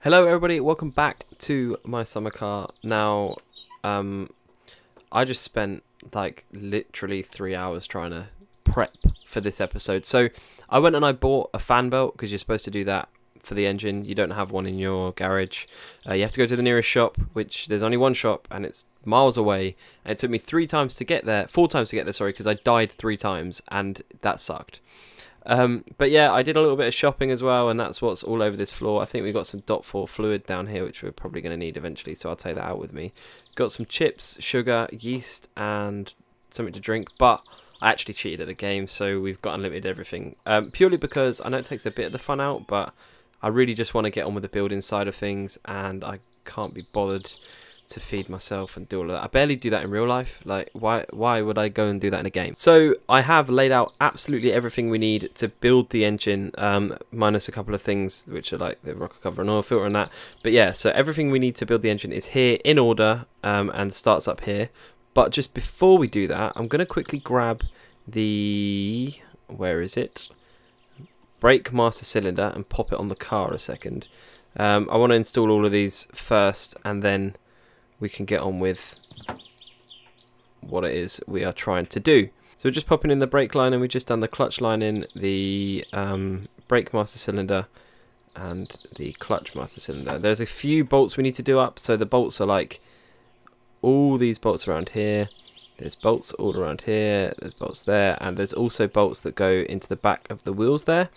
Hello everybody, welcome back to my summer car. Now, I just spent like literally 3 hours trying to prep for this episode. So I went and I bought a fan belt because you're supposed to do that for the engine. You don't have one in your garage. You have to go to the nearest shop, which there's only one shop and it's miles away. And it took me 4 times to get there, sorry, because I died 3 times and that sucked. But yeah, I did a little bit of shopping as well, and that's what's all over this floor. I think we've got some .4 fluid down here, which we're probably going to need eventually, so I'll take that out with me. Got some chips, sugar, yeast, and something to drink, but I actually cheated at the game, so we've got unlimited everything. Purely because I know it takes a bit of the fun out, but I really just want to get on with the building side of things, and I can't be bothered to feed myself and do all of that. I barely do that in real life. Like, why would I go and do that in a game? So I have laid out absolutely everything we need to build the engine, minus a couple of things which are like the rocker cover and oil filter and that. But yeah, so everything we need to build the engine is here in order, and starts up here. But just before we do that, I'm going to quickly grab the, where is it? Brake master cylinder and pop it on the car a second. I want to install all of these first, and then we can get on with what it is we are trying to do. So we're just popping in the brake line, and we've just done the clutch line in, the brake master cylinder and the clutch master cylinder. There's a few bolts we need to do up. So the bolts are like all these bolts around here. There's bolts all around here. There's bolts there. And there's also bolts that go into the back of the wheels there.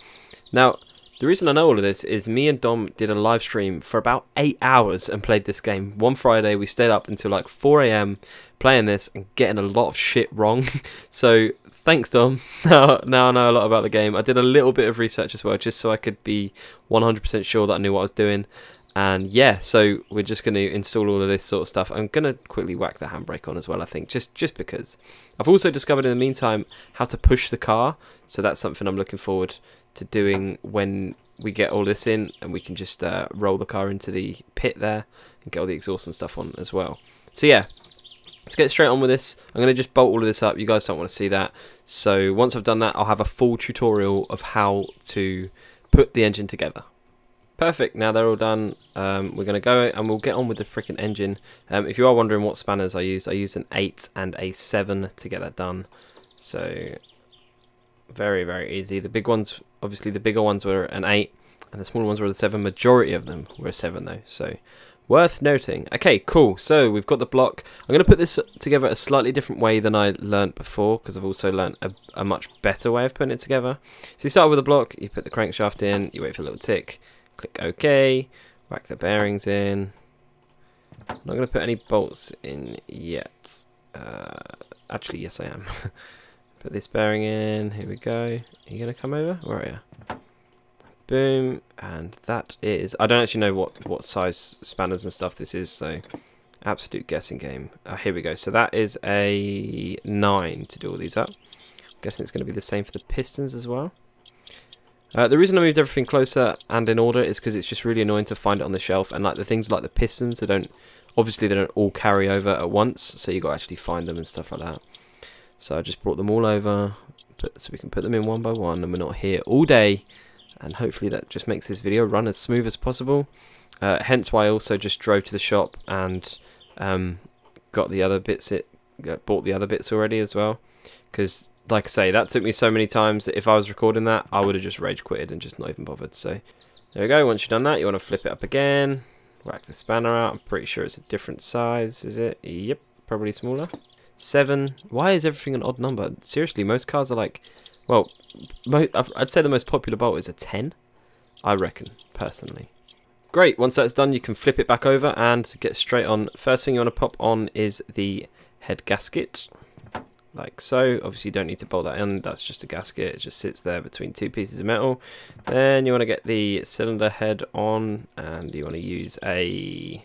Now, the reason I know all of this is me and Dom did a live stream for about 8 hours and played this game. One Friday, we stayed up until like 4 AM playing this and getting a lot of shit wrong. So thanks, Dom. Now I know a lot about the game. I did a little bit of research as well, just so I could be 100% sure that I knew what I was doing. And yeah, so we're just going to install all of this sort of stuff. I'm going to quickly whack the handbrake on as well, I think, just because. I've also discovered in the meantime how to push the car. So that's something I'm looking forward to doing when we get all this in, and we can just roll the car into the pit there and get all the exhaust and stuff on as well. So yeah, let's get straight on with this. I'm going to just bolt all of this up. You guys don't want to see that. So once I've done that, I'll have a full tutorial of how to put the engine together. Perfect, now they're all done. We're going to go and we'll get on with the freaking engine. If you are wondering what spanners I used an 8 and a 7 to get that done. So very, very easy. The big ones, obviously the bigger ones were an 8 and the smaller ones were a 7. Majority of them were a 7 though, so worth noting. Okay, cool. So we've got the block. I'm going to put this together a slightly different way than I learnt before, because I've also learnt a much better way of putting it together. So you start with a block, you put the crankshaft in, you wait for a little tick, click OK, whack the bearings in. I'm not going to put any bolts in yet. Actually, yes I am. Put this bearing in, here we go. Are you going to come over? Where are you? Boom, and that is, I don't actually know what size spanners and stuff this is, so absolute guessing game. Here we go, so that is a 9 to do all these up. I'm guessing it's going to be the same for the pistons as well. The reason I moved everything closer and in order is because it's just really annoying to find it on the shelf, and like the things like the pistons, they don't all carry over at once, so you got to actually find them and stuff like that. So I just brought them all over, so we can put them in one by one, and we're not here all day, and hopefully that just makes this video run as smooth as possible. Hence why I also just drove to the shop and got the other bits, bought the other bits already as well, because like I say, that took me so many times that if I was recording that, I would have just rage quitted and just not even bothered. So there we go. Once you've done that, you want to flip it up again, whack the spanner out. I'm pretty sure it's a different size, is it? Yep, probably smaller. 7. Why is everything an odd number? Seriously, most cars are like, well, I'd say the most popular bolt is a 10, I reckon, personally. Great, once that's done, you can flip it back over and get straight on. First thing you want to pop on is the head gasket, like so. Obviously you don't need to bolt that in, that's just a gasket, it just sits there between 2 pieces of metal. Then you want to get the cylinder head on, and you want to use a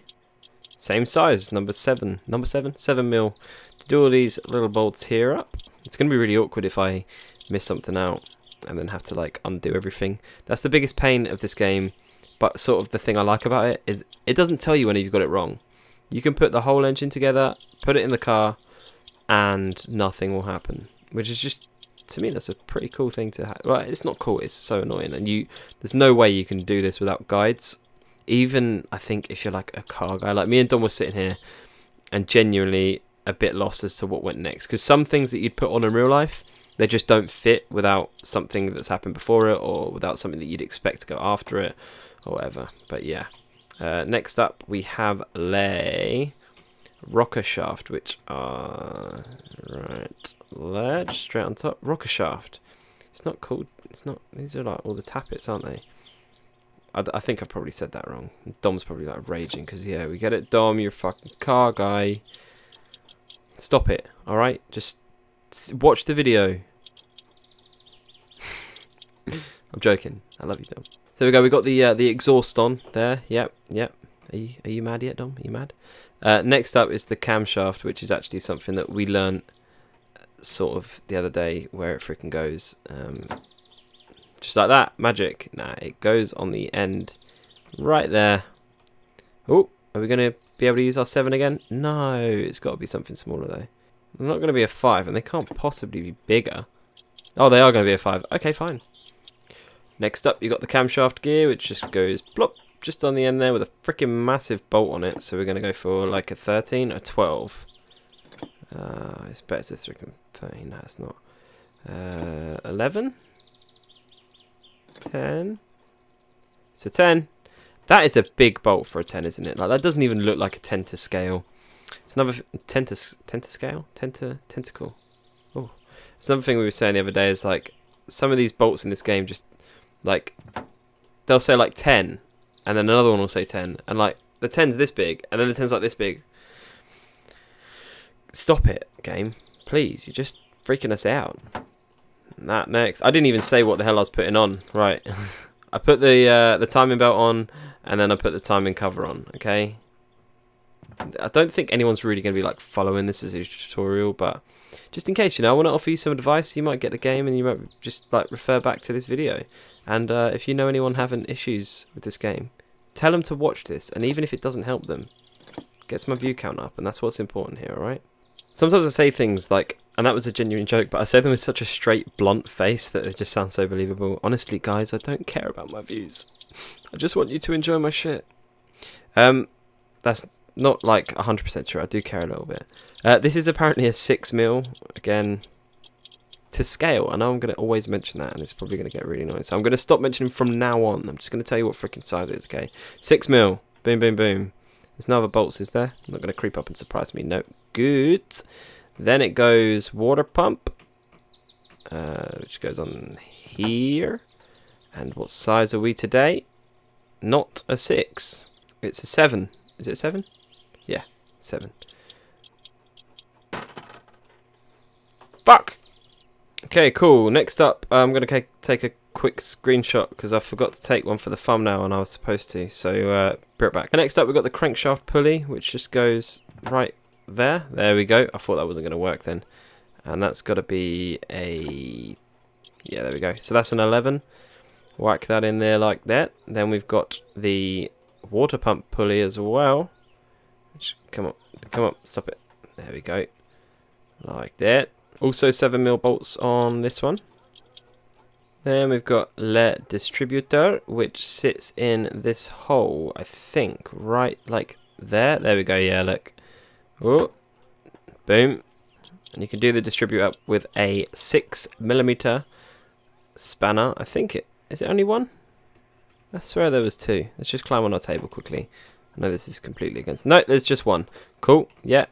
same size, number 7 mil, to do all these little bolts here up. It's going to be really awkward if I miss something out and then have to like undo everything. That's the biggest pain of this game, but sort of the thing I like about it is it doesn't tell you when you've got it wrong. You can put the whole engine together, put it in the car, and nothing will happen, which is just, to me, that's a pretty cool thing to have. Well, it's not cool, it's so annoying, and there's no way you can do this without guides. even I think if you're like a car guy, like me and Dom were sitting here and genuinely a bit lost as to what went next, because some things that you'd put on in real life, they just don't fit without something that's happened before it, or without something that you'd expect to go after it, or whatever. But yeah, next up we have Le rocker shaft, which are right there, just straight on top. Rocker shaft. It's not called. It's not. These are like all the tappets, aren't they? I think I've probably said that wrong. Dom's probably like raging because yeah, we get it. Dom, you're a fucking car guy. Stop it. All right, just watch the video. I'm joking. I love you, Dom. So there we go. We got the exhaust on there. Yep. Are you mad yet, Dom? Are you mad? Next up is the camshaft, which is actually something that we learned sort of the other day where it freaking goes. Just like that. Magic. Nah, it goes on the end right there. Oh, are we going to be able to use our 7 again? No, it's got to be something smaller though. They're not going to be a 5, and they can't possibly be bigger. Oh, they are going to be a 5. Okay, fine. Next up, you got the camshaft gear, which just goes plop just on the end there with a freaking massive bolt on it. So we're going to go for like a 13, a 12. It's better to 13. No, it's not. 11, 10. It's a 10. That is a big bolt for a 10, isn't it? Like that doesn't even look like a 10 to scale. It's another 10 to scale, 10 to tentacle. Oh, it's another thing we were saying the other day is like some of these bolts in this game just like they'll say like 10, and then another one will say 10, and like the 10's this big, and then the 10's like this big. Stop it, game, please. You're just freaking us out. That next, I didn't even say what the hell I was putting on. Right, I put the timing belt on, and then I put the timing cover on. Okay. I don't think anyone's really going to be like following this as a tutorial, but just in case, you know, I want to offer you some advice. You might get the game and you might just like refer back to this video. And if you know anyone having issues with this game, tell them to watch this. And even if it doesn't help them, gets my view count up. And that's what's important here, alright? Sometimes I say things like, and that was a genuine joke, but I say them with such a straight, blunt face that it just sounds so believable. Honestly, guys, I don't care about my views. I just want you to enjoy my shit. That's not like 100% true. I do care a little bit. This is apparently a 6mm, again, to scale. I know I'm going to always mention that, and it's probably going to get really annoying. So I'm going to stop mentioning from now on. I'm just going to tell you what freaking size it is, okay? 6mm. Boom, boom, boom. There's no other bolts, is there? I'm not going to creep up and surprise me. No. Good. Then it goes water pump, which goes on here. And what size are we today? Not a 6. It's a 7. Is it a 7? Yeah, 7. Fuck! Okay, cool. Next up, I'm going to take a quick screenshot because I forgot to take one for the thumbnail and I was supposed to. So, be right back. Next up, we've got the crankshaft pulley, which just goes right there. There we go. I thought that wasn't going to work then. And that's got to be a... Yeah, there we go. So that's an 11. Whack that in there like that. Then we've got the water pump pulley as well. Come on, stop it. There we go. Like that. Also 7mm bolts on this one. Then we've got le distributor, which sits in this hole, I think, right like there. There we go, yeah, look. Oh, boom. And you can do the distributor up with a 6mm spanner. I think is it only one? I swear there was 2. Let's just climb on our table quickly. I know this is completely against... No, there's just 1. Cool, yeah.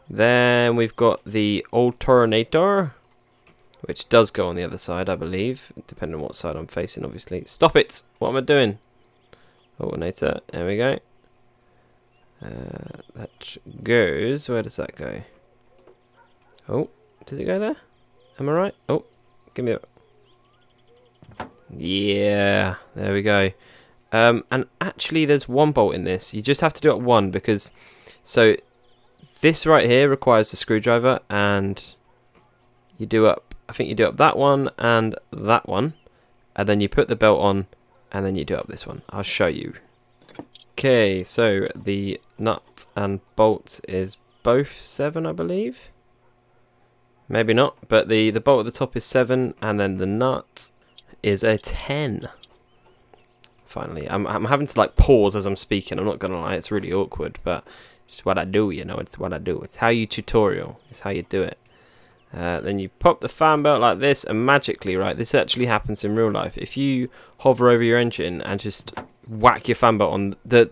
Then we've got the alternator, which does go on the other side, I believe, depending on what side I'm facing, obviously. Stop it! What am I doing? Alternator, there we go. That goes... Where does that go? Oh, does it go there? Am I right? Oh, give me a... Yeah, there we go. And actually there's 1 bolt in this. You just have to do it 1 because... So, this right here requires the screwdriver and you do up... I think you do up that one and that one. And then you put the belt on and then you do up this one. I'll show you. Okay, so the nut and bolt is both 7, I believe. Maybe not, but the bolt at the top is 7 and then the nut is a 10. finally. I'm having to like pause as I'm speaking. I'm not gonna lie, it's really awkward, but it's what I do, you know. It's what I do. It's how you tutorial. It's how you do it. Then you pop the fan belt like this, and magically, right, this actually happens in real life. If you hover over your engine and just whack your fan belt on, the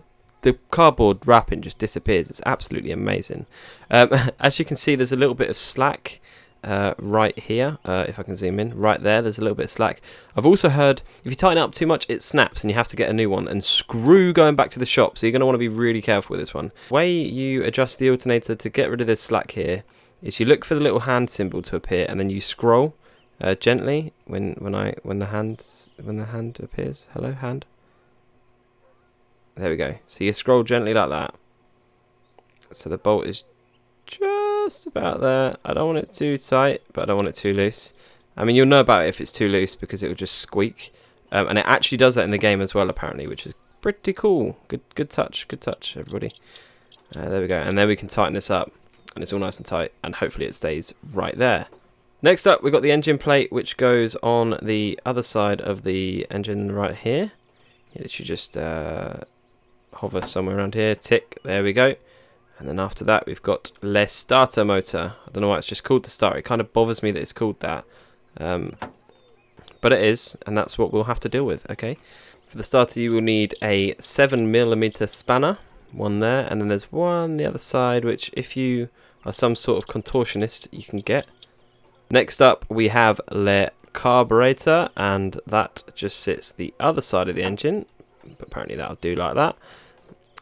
cardboard wrapping just disappears. It's absolutely amazing. As you can see, there's a little bit of slack right here. If I can zoom in, right there's a little bit of slack. I've also heard if you tighten it up too much, it snaps and you have to get a new one, and screw going back to the shop. So you're going to want to be really careful with this one. The way you adjust the alternator to get rid of this slack here is you look for the little hand symbol to appear, and then you scroll gently when the hand appears. Hello, hand. There we go. So you scroll gently like that. So the bolt is just about there. I don't want it too tight, but I don't want it too loose. I mean, you'll know about it if it's too loose because it will just squeak. And it actually does that in the game as well, apparently, which is pretty cool. Good touch, everybody. There we go. And then we can tighten this up, and it's all nice and tight, and hopefully it stays right there. Next up, we've got the engine plate, which goes on the other side of the engine right here. You literally just hover somewhere around here, tick, there we go. And then after that, we've got Le Starter motor. I don't know why it's just called the starter. It kind of bothers me that it's called that. But it is, and that's what we'll have to deal with, okay? For the starter, you will need a 7mm spanner, one there, and then there's one on the other side, which if you are some sort of contortionist, you can get. Next up, we have Le Carburetor, and that just sits the other side of the engine. But apparently that'll do like that.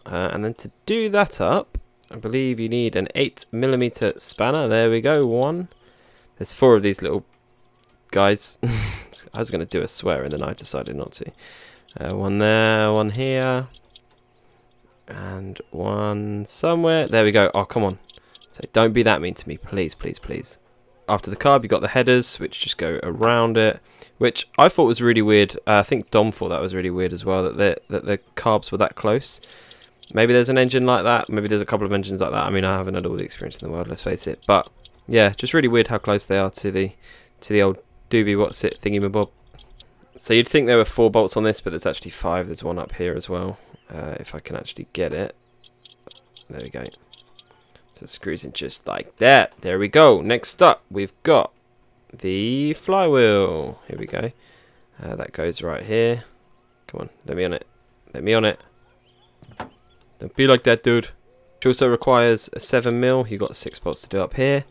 And then to do that up, I believe you need an 8mm spanner. There we go, one. There's 4 of these little guys. I was going to do a swear and then I decided not to. One there, one here. And one somewhere. There we go. Oh, come on. So don't be that mean to me, please, please, please. After the carb, you got the headers, which just go around it, which I thought was really weird. I think Dom thought that was really weird as well, that the carbs were that close. Maybe there's an engine like that. Maybe there's a couple of engines like that. I mean, I haven't had all the experience in the world, let's face it. But yeah, just really weird how close they are to the old doobie what's it thingy-mabob. So you'd think there were 4 bolts on this, but there's actually 5. There's one up here as well, if I can actually get it. There we go. So it screws in just like that. There we go. Next up, we've got the flywheel. Here we go. That goes right here. Come on, let me on it. Let me on it. Don't be like that, dude. Which also requires a 7mm. You've got 6 bolts to do up here.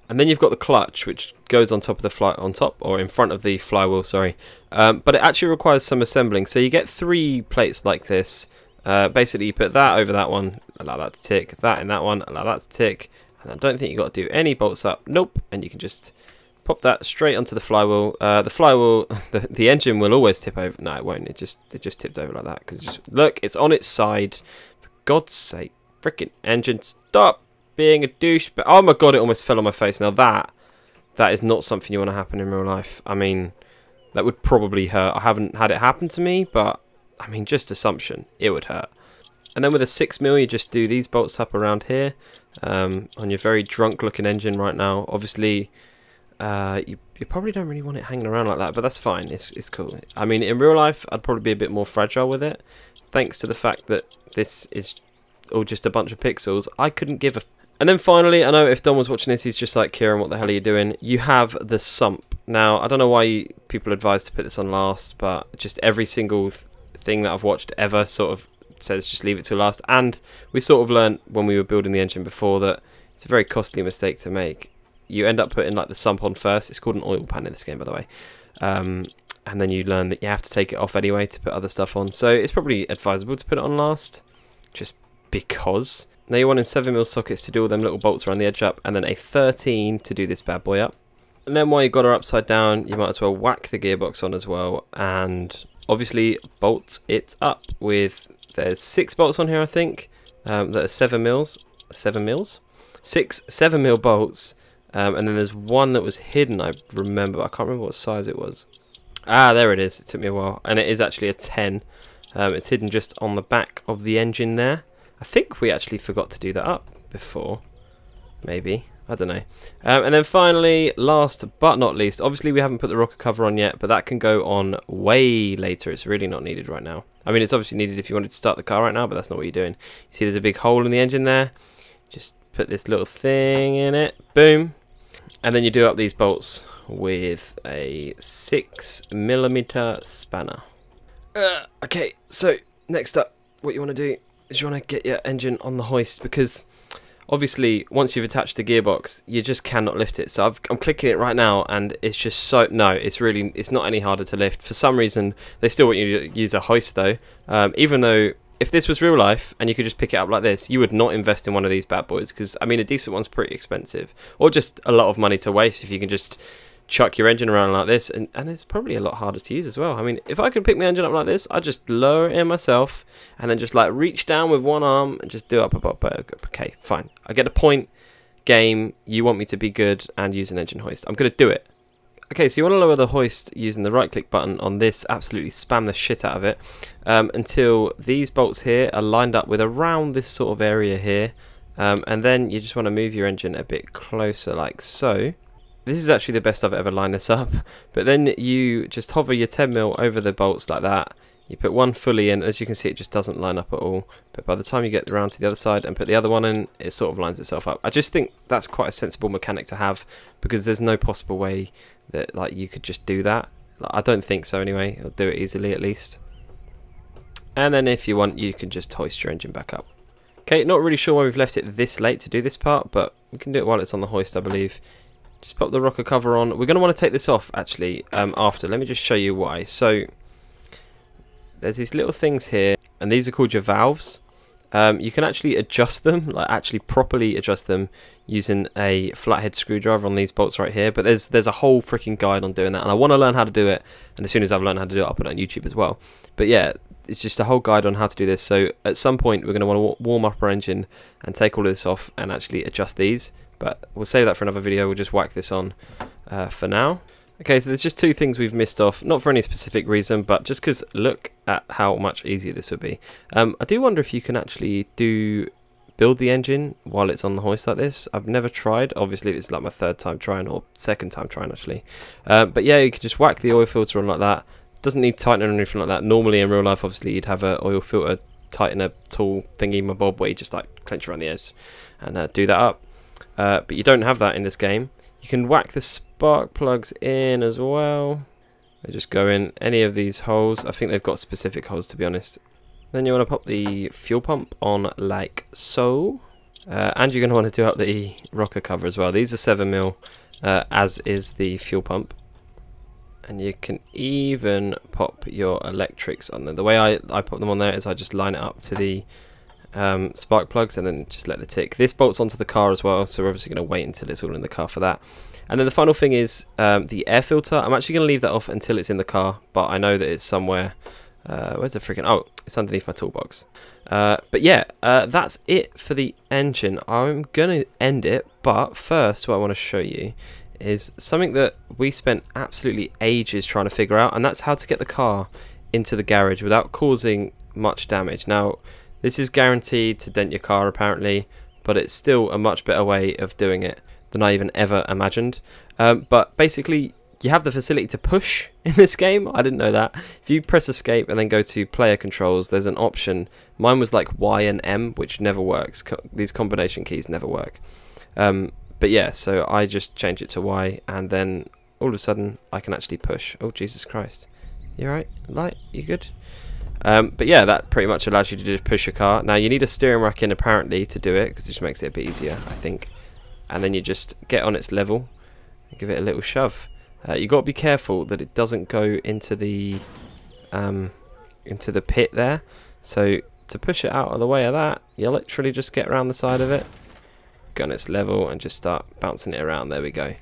And then you've got the clutch, which goes on top of the or in front of the flywheel, sorry. But it actually requires some assembling. So you get 3 plates like this. Basically, you put that over that one, allow that to tick, that in that one, allow that to tick, and I don't think you've got to do any bolts up, nope, and you can just pop that straight onto the flywheel. The flywheel, the engine will always tip over. No, it won't, it just tipped over like that, because just, look, it's on its side. For God's sake, freaking engine, stop being a douche. But oh my God, it almost fell on my face. Now that is not something you want to happen in real life. I mean, that would probably hurt. I haven't had it happen to me, but I mean, just assumption, it would hurt. And then with a 6mm, you just do these bolts up around here on your very drunk looking engine right now. Obviously, you probably don't really want it hanging around like that, but that's fine. It's cool. I mean, in real life, I'd probably be a bit more fragile with it. Thanks to the fact that this is all just a bunch of pixels, I couldn't give a... And then finally, I know if Don was watching this, he's just like, Kieran, what the hell are you doing? You have the sump. Now, I don't know why people advise to put this on last, but just every single thing that I've watched ever sort of says just leave it to last. And we sort of learned when we were building the engine before that it's a very costly mistake to make. You end up putting like the sump on first. It's called an oil pan in this game, by the way. And then you learn that you have to take it off anyway to put other stuff on. So it's probably advisable to put it on last, just because. Now you want in 7mm sockets to do all them little bolts around the edge up, and then a 13 to do this bad boy up. And then while you've got her upside down, you might as well whack the gearbox on as well, and obviously bolt it up with, there's 6 bolts on here I think, that are 7mm, 6 7mm bolts, and then there's one that was hidden, I remember, I can't remember what size it was. Ah, there it is, it took me a while, and it is actually a 10, it's hidden just on the back of the engine there. I think we actually forgot to do that up before, maybe, I don't know. And then finally, last but not least, obviously we haven't put the rocker cover on yet, but that can go on way later. It's really not needed right now. I mean, it's obviously needed if you wanted to start the car right now, but that's not what you're doing. You see there's a big hole in the engine there. Just put this little thing in it. Boom. And then you do up these bolts with a 6mm spanner. Okay, so next up, what you want to do is you want to get your engine on the hoist, because obviously once you've attached the gearbox, you just cannot lift it. So I'm clicking it right now, and it's just so, no, it's not any harder to lift. For some reason, they still want you to use a hoist though, even though if this was real life and you could just pick it up like this, you would not invest in one of these bad boys, because I mean a decent one's pretty expensive, or just a lot of money to waste if you can just chuck your engine around like this, and it's probably a lot harder to use as well. I mean, if I could pick my engine up like this, I'd just lower it in myself and then just like reach down with one arm and just do it up above. But okay, fine, I get a point. Game, you want me to be good and use an engine hoist, I'm gonna do it. Okay, so you want to lower the hoist using the right click button on this, absolutely spam the shit out of it, until these bolts here are lined up with around this sort of area here, and then you just want to move your engine a bit closer like so. This is actually the best I've ever lined this up, but then you just hover your 10mm over the bolts like that. You put one fully in, as you can see it just doesn't line up at all, but by the time you get around to the other side and put the other one in, it sort of lines itself up. I just think that's quite a sensible mechanic to have, because there's no possible way that like you could just do that. I don't think so anyway. It'll do it easily at least. And then if you want, you can just hoist your engine back up. Okay, not really sure why we've left it this late to do this part, but we can do it while it's on the hoist, I believe. Just pop the rocker cover on. We're going to want to take this off actually after. Let me just show you why. So there's these little things here, and these are called your valves. You can actually adjust them, like actually properly adjust them using a flathead screwdriver on these bolts right here, but there's a whole freaking guide on doing that, and I want to learn how to do it, and as soon as I've learned how to do it, I'll put it on YouTube as well. But yeah, it's just a whole guide on how to do this. So at some point we're going to want to warm up our engine and take all of this off and actually adjust these, but we'll save that for another video. We'll just whack this on for now. Okay, so there's just two things we've missed off, not for any specific reason, but just because look at how much easier this would be. I do wonder if you can actually build the engine while it's on the hoist like this. I've never tried. Obviously, this is like my third time trying, or second time trying actually. But yeah, you can just whack the oil filter on like that. Doesn't need tightening or anything like that. Normally in real life, obviously, you'd have an oil filter tightener tool thingy, my bob, where you just like clench around the edge and do that up. But you don't have that in this game. You can whack the spark plugs in as well. They just go in any of these holes. I think they've got specific holes, to be honest. Then you want to pop the fuel pump on like so. And you're going to want to do up the rocker cover as well. These are 7mm, as is the fuel pump. And you can even pop your electrics on there. The way I pop them on there is I just line it up to the spark plugs and then just let the tick. This bolts onto the car as well, so we're obviously going to wait until it's all in the car for that. And then the final thing is the air filter. I'm actually going to leave that off until it's in the car, but I know that it's somewhere. Where's the freaking... Oh, it's underneath my toolbox. But yeah, that's it for the engine. I'm going to end it, but first what I want to show you is something that we spent absolutely ages trying to figure out, and that's how to get the car into the garage without causing much damage. Now, this is guaranteed to dent your car apparently, but it's still a much better way of doing it than I even ever imagined. But basically, you have the facility to push in this game. I didn't know that. If you press escape and then go to player controls, there's an option. Mine was like Y and M, which never works. These combination keys never work. But yeah, so I just changed it to Y, and then all of a sudden I can actually push. Oh, Jesus Christ. You alright? Light? You good? But yeah, that pretty much allows you to just push your car. Now you need a steering rack in apparently to do it, because it just makes it a bit easier, I think. And then you just get on its level and give it a little shove. You got to be careful that it doesn't go into the pit there. So to push it out of the way of that, you literally just get around the side of it, go on its level, and just start bouncing it around. There we go.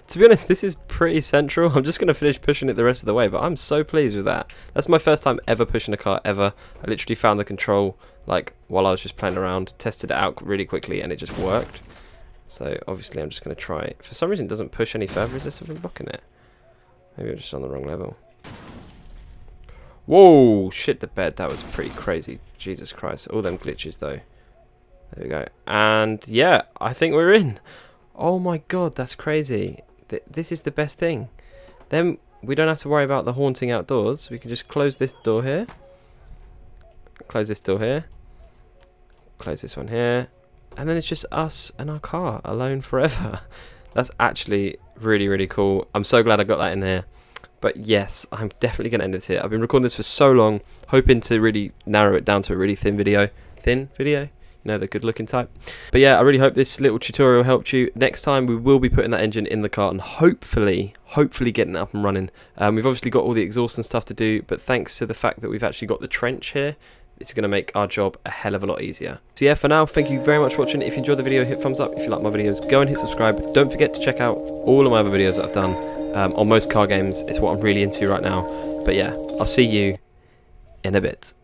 To be honest, this is pretty central. I'm just going to finish pushing it the rest of the way, but I'm so pleased with that. That's my first time ever pushing a car, ever. I literally found the control like while I was just playing around, tested it out really quickly, and it just worked. So obviously I'm just going to try it. For some reason it doesn't push any further. Is there something blocking it? Maybe I'm just on the wrong level. Whoa, shit the bed. That was pretty crazy. Jesus Christ. All them glitches though. There we go. And yeah, I think we're in. Oh my god, that's crazy. This is the best thing. Then we don't have to worry about the haunting outdoors. We can just close this door here. Close this door here. Close this one here. And then it's just us and our car alone forever. That's actually really, really cool. I'm so glad I got that in there. But yes, I'm definitely going to end it here. I've been recording this for so long, hoping to really narrow it down to a really thin video. Thin video? You know, the good looking type. But yeah, I really hope this little tutorial helped you. Next time we will be putting that engine in the car and hopefully getting it up and running. We've obviously got all the exhaust and stuff to do, but thanks to the fact that we've actually got the trench here, it's going to make our job a hell of a lot easier. So yeah, for now, thank you very much for watching. If you enjoyed the video, hit thumbs up. If you like my videos, go and hit subscribe. Don't forget to check out all of my other videos that I've done on most car games. It's what I'm really into right now. But yeah, I'll see you in a bit.